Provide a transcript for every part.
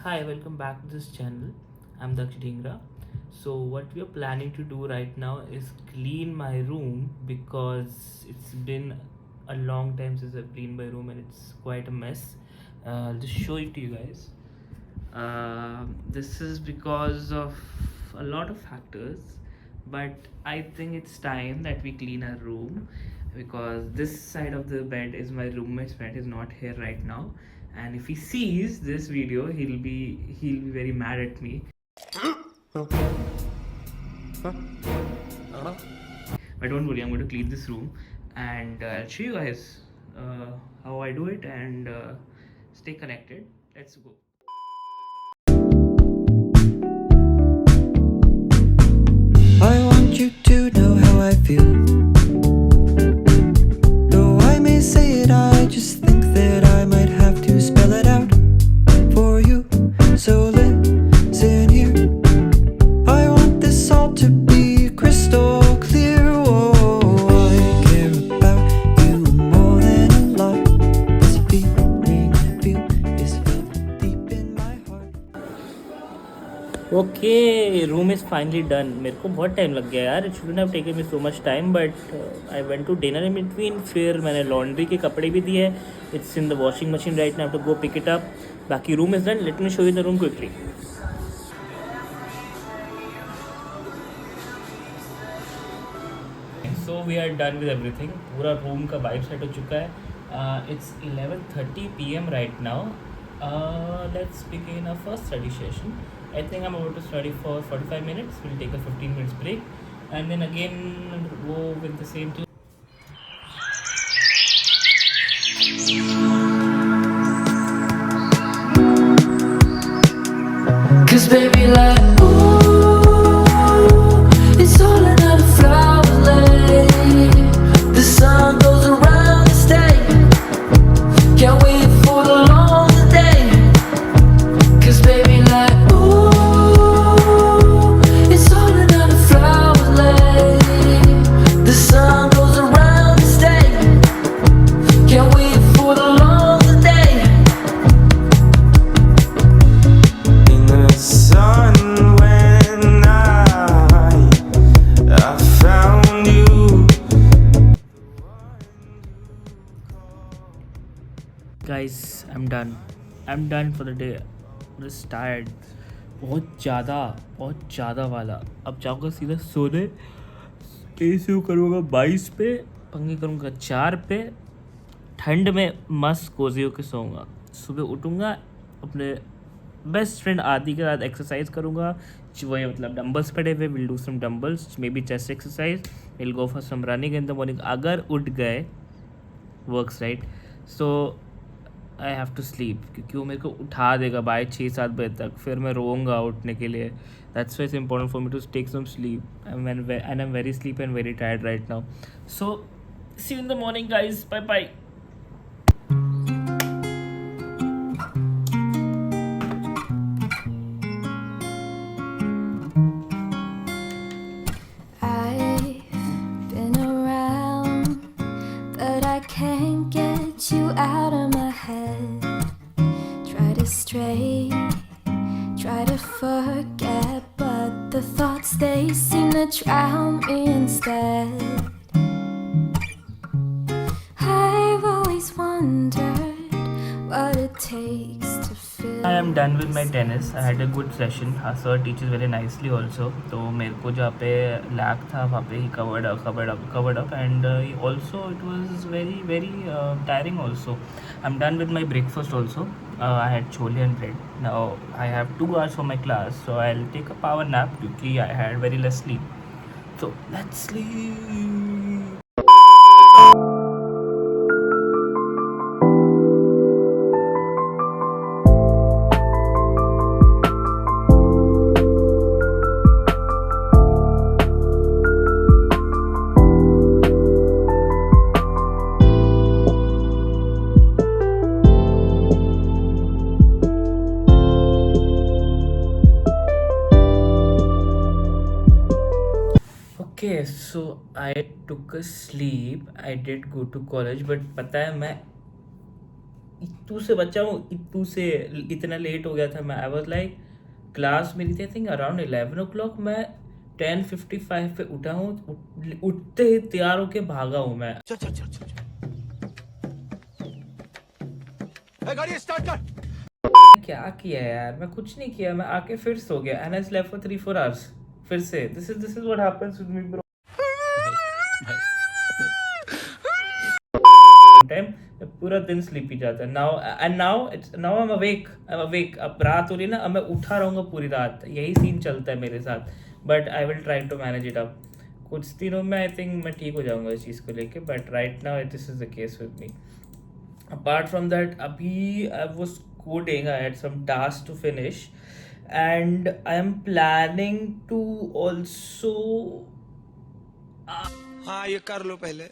Hi, welcome back to this channel. I'm Daksh Dhingra. So, what we are planning to do right now is clean my room because it's been a long time since I've cleaned my room and it's quite a mess. I'll just show it to you guys. This is because of a lot of factors, but I think it's time that we clean our room because this side of the bed is my roommate's bed. Is not here right now, and if he sees this video, he'll be very mad at me. But don't worry, I'm going to clean this room and I'll show you guys how I do it and stay connected. Let's go. I want you to know how I feel. Though I may say it, I just think that I might have to spell it out for you. So listen here. I want this all to be crystal clear. Oh, I care about you more than a lot. This feeling I feel is felt deep in my heart. Okay, room is finally done. मेरे को बहुत time लग गया यार. It shouldn't have taken me so much time, but I went to dinner in between. फिर मैंने laundry के कपड़े भी दिए. It's in the washing machine right now. I have to go pick it up. बाकी room is done. Let me show you the room quickly. So we are done with everything. पूरा room का vibe set हो चुका है. It's 11:30 p.m. right now. Let's begin our first study session. I think I'm about to study for 45 minutes. We'll take a 15 minutes break and then again go with the same two. Cause baby like ooh, it's all another flower lay. The sun goes around the state. Can't wait for the long day. Cause baby like ooh, it's all another flower lay. The sun goes around the state. Can't wait for the long day. In the sun when I found you. Guys, I'm done for the day. I'm just tired. बहुत ज़्यादा वाला. अब जाऊँगा सीधा सोने. AC करूँगा 22 पे, पंखे करूँगा 4 पे. ठंड में मस्त कोजी होकर सोऊंगा. सुबह उठूँगा, अपने बेस्ट फ्रेंड आदि के साथ एक्सरसाइज करूँगा. वही मतलब डंबल्स पड़े हुए, will do some dumbbells, maybe chest exercise, will go for some running in the morning. अगर उठ गए works right, so I have to sleep क्योंकि वो मेरे को उठा देगा बाय 6-7 बजे तक. फिर मैं रोऊंगा उठने के लिए. That's why it's important for me to take some sleep and I am very sleep and very tired right now. So see you in the morning guys. Bye bye. I've been around, but I can't get you out of my head. Try to stray, try to forget, but the thoughts they seem to drown me instead. I've always wondered what it takes to feel. I am done with my tennis. I had a good session. Our sir teaches very nicely also. तो मेरे को जहाँ पे lag था वहाँ पे ही covered up and also it was very tiring also. I'm done with my breakfast also. I had chole and bread. Now I have 2 hours for my class, so I'll take a power nap क्योंकि I had very less sleep. So let's sleep. Okay, so I took a sleep. I did go to college, but पता है मैं इतू से बच्चा हूँ, इतू से इतना late हो गया था मैं। आई वॉज लाइक, क्लास मेरी थी आई थिंक अराउंड 11 o'clock, मैं 10:55 पे उठा हूँ, उठते ही तैयार होके भागा हूँ मैं। क्या किया यार, मैं कुछ नहीं किया, मैं आके फिर सो गया and I slept for 3-4 hours फिर से। This is what happens with me bro. Time पूरा दिन स्लीपी जाता है। Now I am awake. अब रात हो रही है ना, अब मैं उठा रहूंगा पूरी रात, यही सीन चलता है मेरे साथ। But I will try to manage it up. कुछ दिनों में आई थिंक मैं ठीक हो जाऊंगा इस चीज़ को लेके, but right now this is the case with me. Apart from that, abhi I was coding, I had some tasks to finish, and I am planning to also हाँ ये कर लो पहले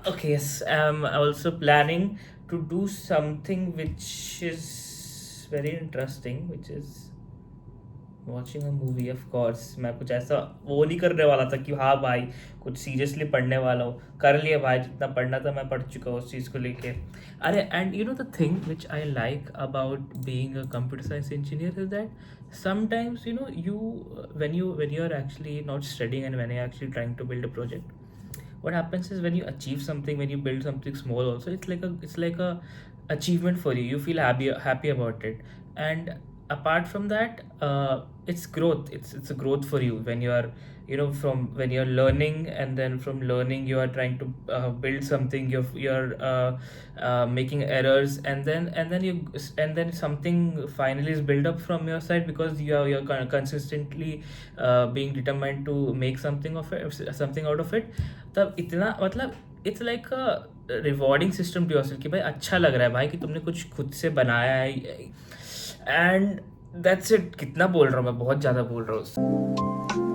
okay, yes, I'm also planning to do something which is very interesting, which is watching a movie. Of course मैं कुछ ऐसा वो नहीं करने वाला था कि हाँ भाई कुछ सीरियसली पढ़ने वाला हूँ, कर लिया भाई, जितना पढ़ना था मैं पढ़ चुका हूँ उस चीज़ को लेके। अरे and you know the thing which I like about being a computer science engineer is that sometimes you when you are actually not studying and when you're actually trying to build a project, what happens is when you achieve something, when you build something small also, it's like a achievement for you. You feel happy about it. And apart from that, it's growth. It's a growth for you when you are, from when you're learning, and then from learning you are trying to build something. You're making errors, and then something finally is built up from your side because you're consistently being determined to make something out of it. तब इतना मतलब it's like a rewarding system to yourself कि भाई अच्छा लग रहा है भाई कि तुमने कुछ खुद से बनाया है। And that's it. कितना बोल रहा हूँ मैं, बहुत ज़्यादा बोल रहा हूँ।